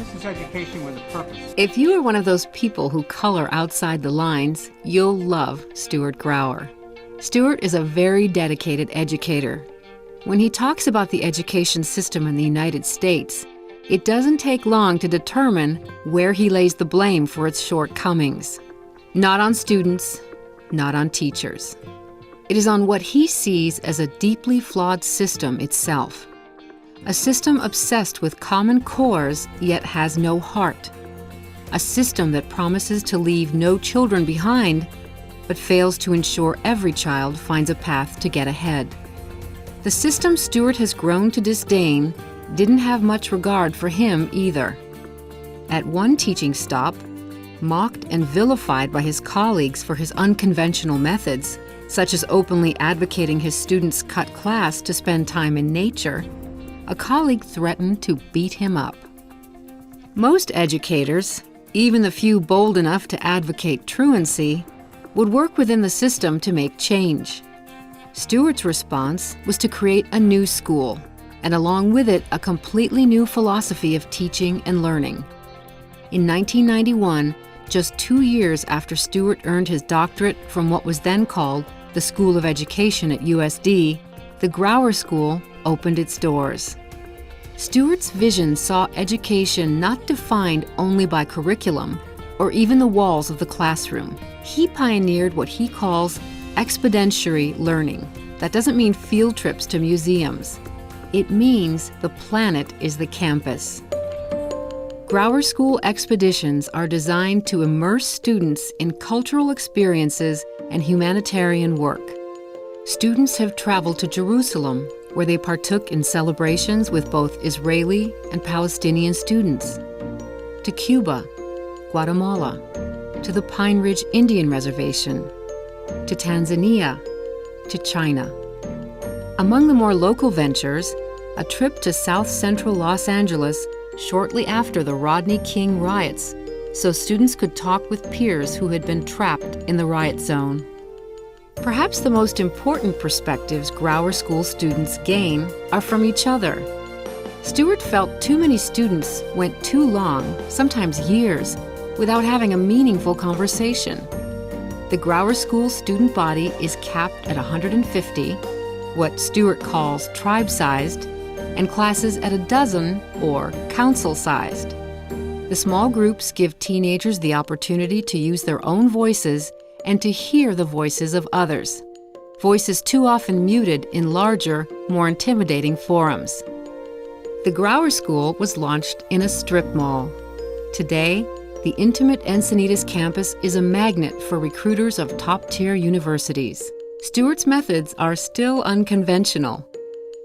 This is education with a purpose. If you are one of those people who color outside the lines, you'll love Stuart Grauer. Stuart is a very dedicated educator. When he talks about the education system in the United States, it doesn't take long to determine where he lays the blame for its shortcomings. Not on students, not on teachers. It is on what he sees as a deeply flawed system itself. A system obsessed with common cores yet has no heart. A system that promises to leave no children behind, but fails to ensure every child finds a path to get ahead. The system Stuart has grown to disdain didn't have much regard for him either. At one teaching stop, mocked and vilified by his colleagues for his unconventional methods, such as openly advocating his students cut class to spend time in nature, a colleague threatened to beat him up. Most educators, even the few bold enough to advocate truancy, would work within the system to make change. Stuart's response was to create a new school, and along with it, a completely new philosophy of teaching and learning. In 1991, just 2 years after Stuart earned his doctorate from what was then called the School of Education at USD, the Grauer School opened its doors. Stuart's vision saw education not defined only by curriculum or even the walls of the classroom. He pioneered what he calls expedientiary learning. That doesn't mean field trips to museums. It means the planet is the campus. Grauer School expeditions are designed to immerse students in cultural experiences and humanitarian work. Students have traveled to Jerusalem, where they partook in celebrations with both Israeli and Palestinian students, to Cuba, Guatemala, to the Pine Ridge Indian Reservation, to Tanzania, to China. Among the more local ventures, a trip to South Central Los Angeles shortly after the Rodney King riots, so students could talk with peers who had been trapped in the riot zone. Perhaps the most important perspectives Grauer School students gain are from each other. Stuart felt too many students went too long, sometimes years, without having a meaningful conversation. The Grauer School student body is capped at 150, what Stuart calls tribe-sized, and classes at a dozen, or council-sized. The small groups give teenagers the opportunity to use their own voices and to hear the voices of others, voices too often muted in larger, more intimidating forums. The Grauer School was launched in a strip mall. Today, the intimate Encinitas campus is a magnet for recruiters of top-tier universities. Stuart's methods are still unconventional.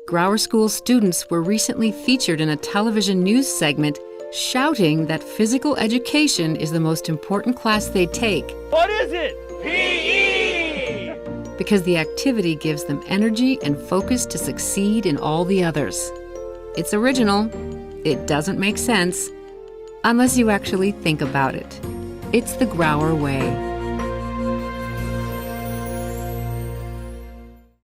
Grauer School students were recently featured in a television news segment shouting that physical education is the most important class they take. What is it? PE! Because the activity gives them energy and focus to succeed in all the others. It's original. It doesn't make sense unless you actually think about it. It's the Grauer way.